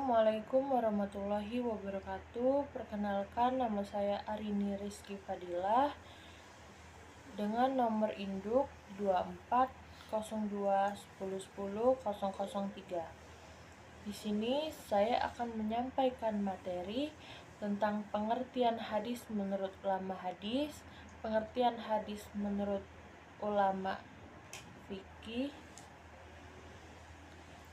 Assalamualaikum warahmatullahi wabarakatuh. Perkenalkan, nama saya Arini Rizky Fadilah dengan nomor induk 240210100003. Di sini saya akan menyampaikan materi tentang pengertian hadis menurut ulama hadis, pengertian hadis menurut ulama fikih,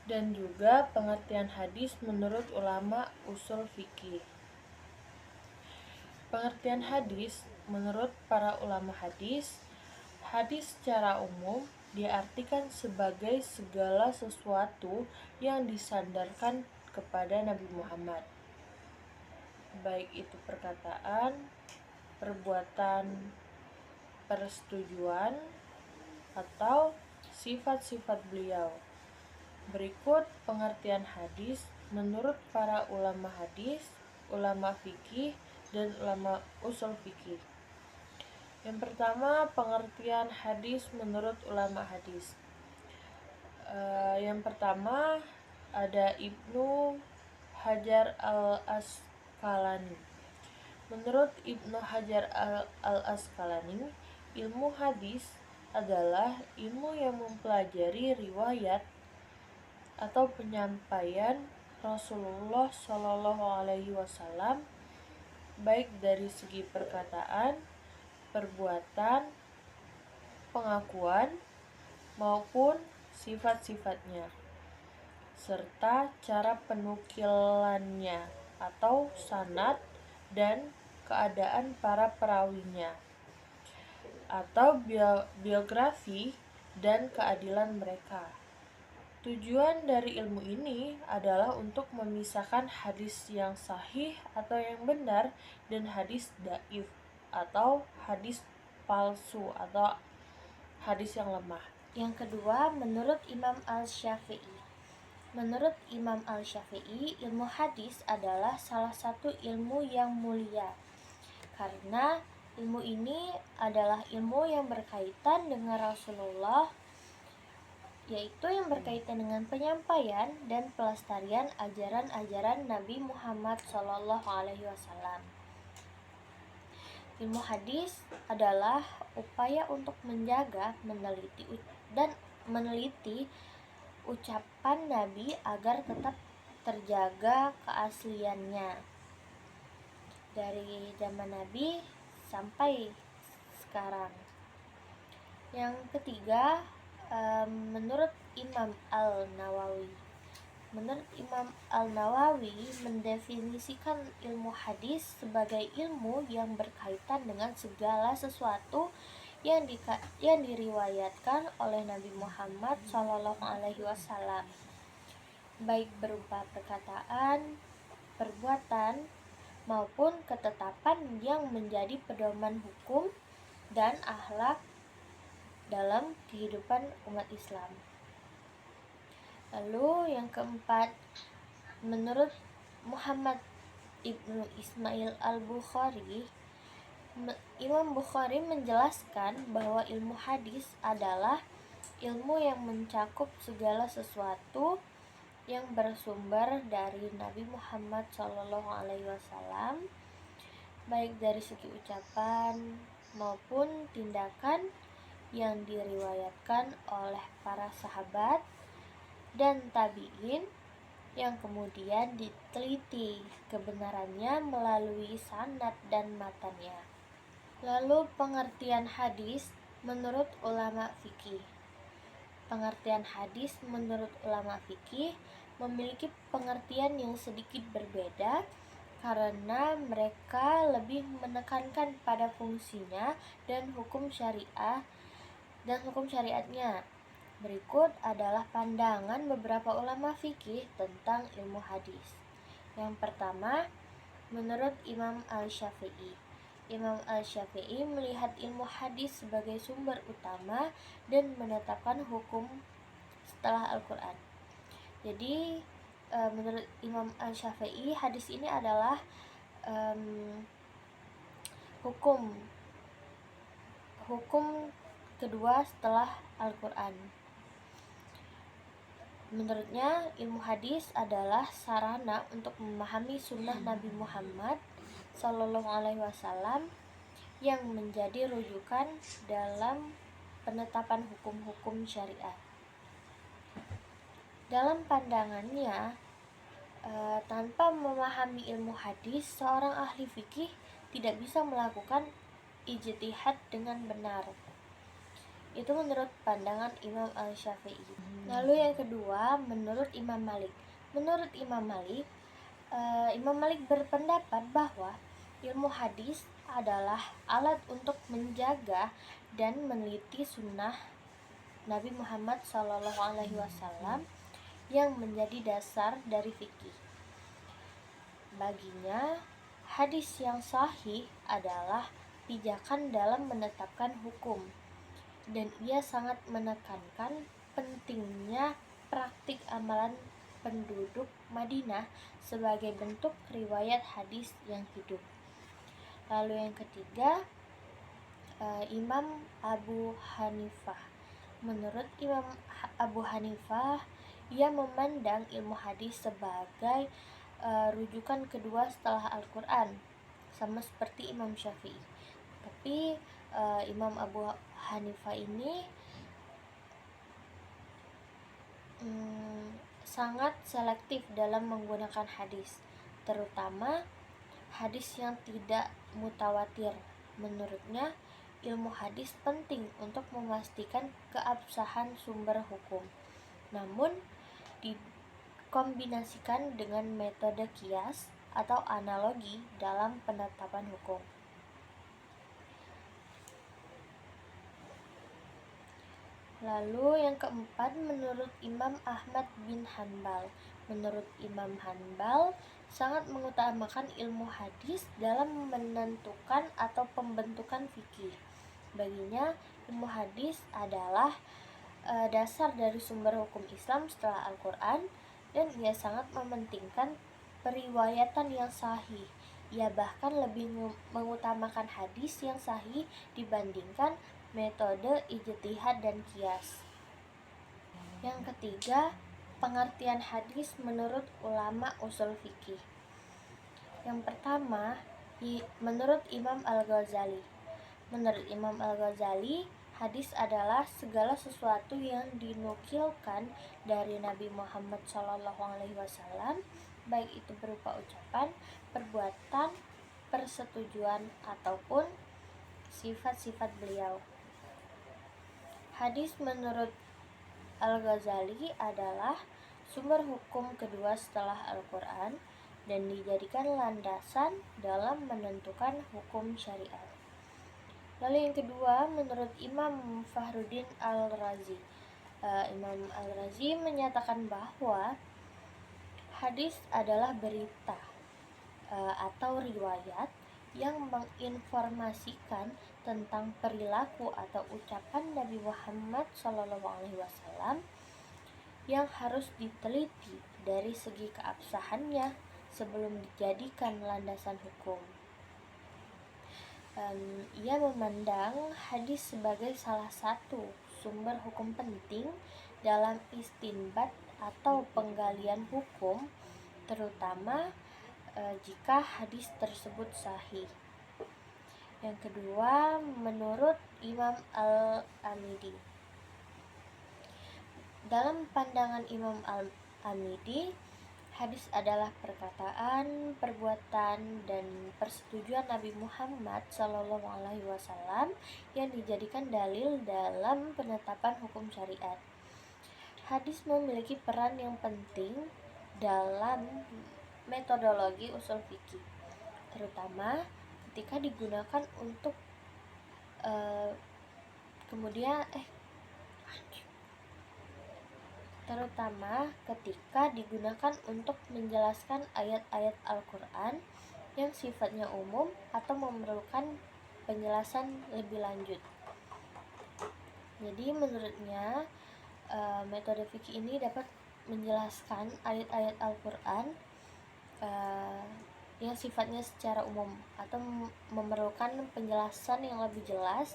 dan juga pengertian hadis menurut ulama usul fikih. Pengertian hadis menurut para ulama hadis, hadis secara umum diartikan sebagai segala sesuatu yang disandarkan kepada Nabi Muhammad, baik itu perkataan, perbuatan, persetujuan, atau sifat-sifat beliau. Berikut pengertian hadis menurut para ulama hadis, ulama fikih, dan ulama usul fikih. Yang pertama, pengertian hadis menurut ulama hadis. Yang pertama ada Ibnu Hajar al-Asqalani. Menurut Ibnu Hajar al-Asqalani, ilmu hadis adalah ilmu yang mempelajari riwayat atau penyampaian Rasulullah Shallallahu Alaihi Wasallam, baik dari segi perkataan, perbuatan, pengakuan, maupun sifat-sifatnya, serta cara penukilannya atau sanad dan keadaan para perawinya, atau biografi dan keadilan mereka. Tujuan dari ilmu ini adalah untuk memisahkan hadis yang sahih atau yang benar dan hadis dhaif atau hadis palsu atau hadis yang lemah. Yang kedua, menurut Imam Al-Syafi'i. Menurut Imam Al-Syafi'i, ilmu hadis adalah salah satu ilmu yang mulia karena ilmu ini adalah ilmu yang berkaitan dengan Rasulullah, yaitu yang berkaitan dengan penyampaian dan pelestarian ajaran-ajaran Nabi Muhammad SAW. Ilmu hadis adalah upaya untuk menjaga, meneliti ucapan Nabi agar tetap terjaga keasliannya dari zaman Nabi sampai sekarang. Yang ketiga, menurut Imam Al-Nawawi. Menurut Imam Al-Nawawi mendefinisikan ilmu hadis sebagai ilmu yang berkaitan dengan segala sesuatu yang diriwayatkan oleh Nabi Muhammad SAW, baik berupa perkataan, perbuatan, maupun ketetapan yang menjadi pedoman hukum dan akhlak dalam kehidupan umat Islam. Lalu yang keempat, menurut Muhammad Ibnu Ismail Al-Bukhari, Imam Bukhari menjelaskan bahwa ilmu hadis adalah ilmu yang mencakup segala sesuatu yang bersumber dari Nabi Muhammad SAW, baik dari segi ucapan maupun tindakan yang diriwayatkan oleh para sahabat dan tabi'in, yang kemudian diteliti kebenarannya melalui sanad dan matannya. Lalu pengertian hadis menurut ulama fikih. Pengertian hadis menurut ulama fikih memiliki pengertian yang sedikit berbeda karena mereka lebih menekankan pada fungsinya dan hukum syariatnya. Berikut adalah pandangan beberapa ulama fikih tentang ilmu hadis. Yang pertama, menurut Imam Al-Syafi'i. Imam Al-Syafi'i melihat ilmu hadis sebagai sumber utama dan menetapkan hukum setelah Al-Quran. Jadi, menurut Imam Al-Syafi'i, hadis ini adalah hukum kedua setelah Al-Quran. Menurutnya, ilmu hadis adalah sarana untuk memahami sunnah Nabi Muhammad SAW yang menjadi rujukan dalam penetapan hukum-hukum syariat. Dalam pandangannya, tanpa memahami ilmu hadis, seorang ahli fikih tidak bisa melakukan ijtihad dengan benar. Itu menurut pandangan Imam Al-Syafi'i. Lalu yang kedua, menurut Imam Malik. Menurut Imam Malik, Imam Malik berpendapat bahwa ilmu hadis adalah alat untuk menjaga dan meneliti sunnah Nabi Muhammad SAW yang menjadi dasar dari fikih. Baginya, hadis yang sahih adalah pijakan dalam menetapkan hukum, dan ia sangat menekankan pentingnya praktik amalan penduduk Madinah sebagai bentuk riwayat hadis yang hidup. Lalu yang ketiga, Imam Abu Hanifah. Menurut Imam Abu Hanifah, ia memandang ilmu hadis sebagai rujukan kedua setelah Al-Quran, sama seperti Imam Syafi'i. Tapi Imam Abu Hanifah ini sangat selektif dalam menggunakan hadis, terutama hadis yang tidak mutawatir. Menurutnya, ilmu hadis penting untuk memastikan keabsahan sumber hukum, namun dikombinasikan dengan metode kias atau analogi dalam penetapan hukum. Lalu yang keempat, menurut Imam Ahmad bin Hanbal. Menurut Imam Hanbal, sangat mengutamakan ilmu hadis dalam menentukan atau pembentukan fikih. Baginya, ilmu hadis adalah dasar dari sumber hukum Islam setelah Al-Quran, dan ia sangat mementingkan periwayatan yang sahih. Ia bahkan lebih mengutamakan hadis yang sahih dibandingkan metode ijtihad dan kias. Yang ketiga, pengertian hadis menurut ulama usul fikih. Yang pertama, menurut Imam Al-Ghazali. Menurut Imam Al-Ghazali, hadis adalah segala sesuatu yang dinukilkan dari Nabi Muhammad SAW, baik itu berupa ucapan, perbuatan, persetujuan, ataupun sifat-sifat beliau. Hadis menurut Al-Ghazali adalah sumber hukum kedua setelah Al-Quran dan dijadikan landasan dalam menentukan hukum syariat. Lalu yang kedua, menurut Imam Fakhruddin Al-Razi. Imam Al-Razi menyatakan bahwa hadis adalah berita atau riwayat yang menginformasikan tentang perilaku atau ucapan Nabi Muhammad SAW yang harus diteliti dari segi keabsahannya sebelum dijadikan landasan hukum. Ia memandang hadis sebagai salah satu sumber hukum penting dalam istinbat atau penggalian hukum, terutama jika hadis tersebut sahih. Yang kedua, menurut Imam Al-Amidi. Dalam pandangan Imam Al-Amidi, hadis adalah perkataan, perbuatan, dan persetujuan Nabi Muhammad SAW yang dijadikan dalil dalam penetapan hukum syariat. Hadis memiliki peran yang penting dalam metodologi usul fikih, terutama ketika digunakan untuk menjelaskan ayat-ayat Al-Quran yang sifatnya umum atau memerlukan penjelasan lebih lanjut. Jadi menurutnya metode fikih ini dapat menjelaskan ayat-ayat Al-Quran yang sifatnya secara umum atau memerlukan penjelasan yang lebih jelas,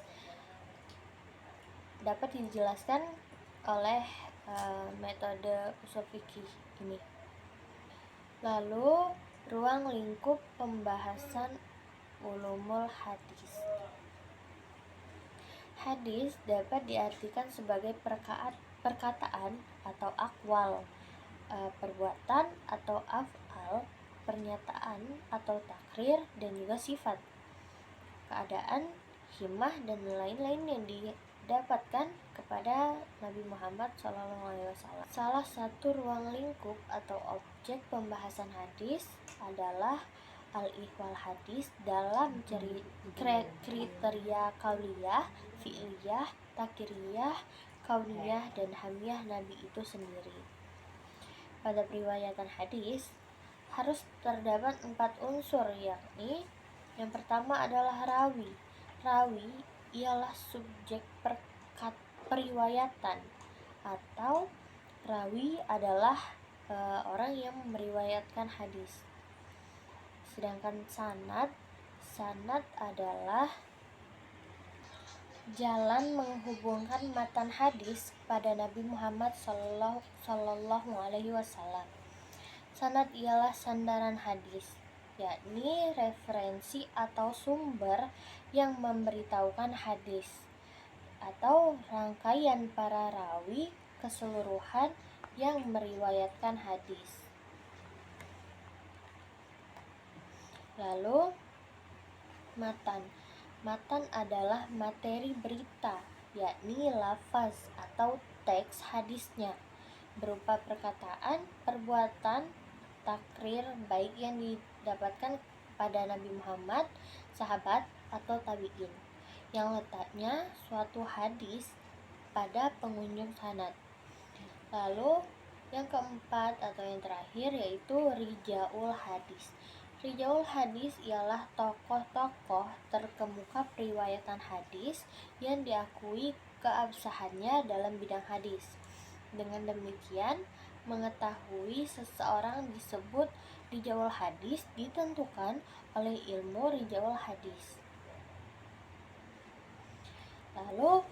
dapat dijelaskan oleh metode usul fikih ini. Lalu ruang lingkup pembahasan ulumul hadis. Hadis dapat diartikan sebagai perkataan atau akwal, perbuatan atau af'al, pernyataan atau takrir, dan juga sifat, keadaan, himmah, dan lain-lain yang didapatkan kepada Nabi Muhammad SAW. Salah satu ruang lingkup atau objek pembahasan hadis adalah al-ihwal hadis dalam kriteria kauliyah, fi'liyah, takriyah, kauniyah, dan hamiyah Nabi itu sendiri. Pada periwayatan hadis harus terdapat 4 unsur, yakni yang pertama adalah rawi. Rawi ialah subjek periwayatan, atau rawi adalah orang yang meriwayatkan hadis. Sedangkan sanad adalah jalan menghubungkan matan hadis pada Nabi Muhammad Sallallahu Alaihi Wasallam. Sanad ialah sandaran hadis, yakni referensi atau sumber yang memberitahukan hadis, atau rangkaian para rawi keseluruhan yang meriwayatkan hadis. Lalu matan adalah materi berita, yakni lafaz atau teks hadisnya, berupa perkataan, perbuatan, takrir, baik yang didapatkan pada Nabi Muhammad, sahabat, atau tabi'in, yang letaknya suatu hadis pada pengunjung sanad. Lalu yang keempat atau yang terakhir yaitu rijaul hadis. Rijaul hadis ialah tokoh-tokoh terkemuka periwayatan hadis yang diakui keabsahannya dalam bidang hadis. Dengan demikian, mengetahui seseorang disebut rijaul hadis ditentukan oleh ilmu rijaul hadis. Lalu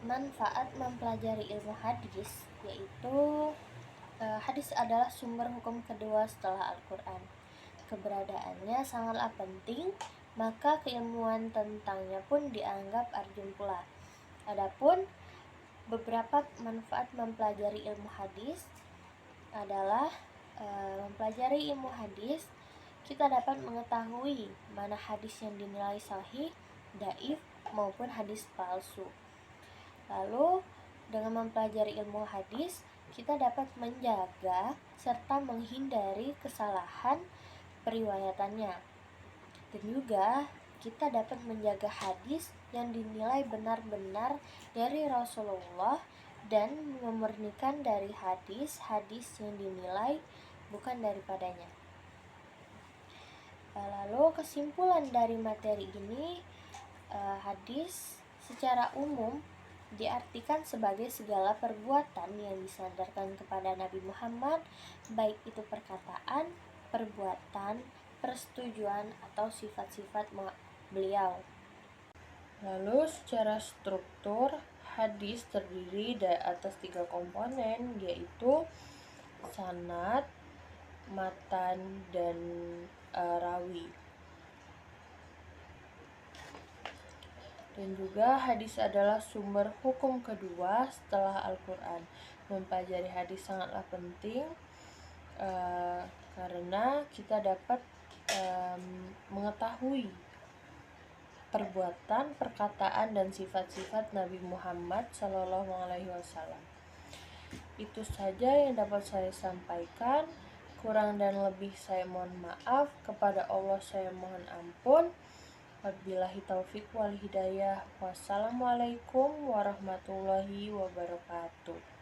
manfaat mempelajari ilmu hadis yaitu hadis adalah sumber hukum kedua setelah Al-Quran. Keberadaannya sangatlah penting, maka keilmuan tentangnya pun dianggap arjun pula. Adapun beberapa manfaat mempelajari ilmu hadis adalah mempelajari ilmu hadis, kita dapat mengetahui mana hadis yang dinilai sahih, dhaif, maupun hadis palsu. Lalu dengan mempelajari ilmu hadis, kita dapat menjaga serta menghindari kesalahan periwayatannya. Dan juga kita dapat menjaga hadis yang dinilai benar-benar dari Rasulullah dan memurnikan dari hadis-hadis yang dinilai bukan daripadanya. Lalu kesimpulan dari materi ini, hadis secara umum diartikan sebagai segala perbuatan yang disandarkan kepada Nabi Muhammad, baik itu perkataan, perbuatan, persetujuan, atau sifat-sifat beliau. Lalu secara struktur, hadis terdiri atas 3 komponen, yaitu sanad, matan, dan rawi. Dan juga hadis adalah sumber hukum kedua setelah Al-Quran. Mempelajari hadis sangatlah penting karena kita dapat mengetahui perbuatan, perkataan, dan sifat-sifat Nabi Muhammad SAW. Itu saja yang dapat saya sampaikan. Kurang dan lebih saya mohon maaf. Kepada Allah saya mohon ampun. Wabillahi taufik wal hidayah. Wassalamualaikum warahmatullahi wabarakatuh.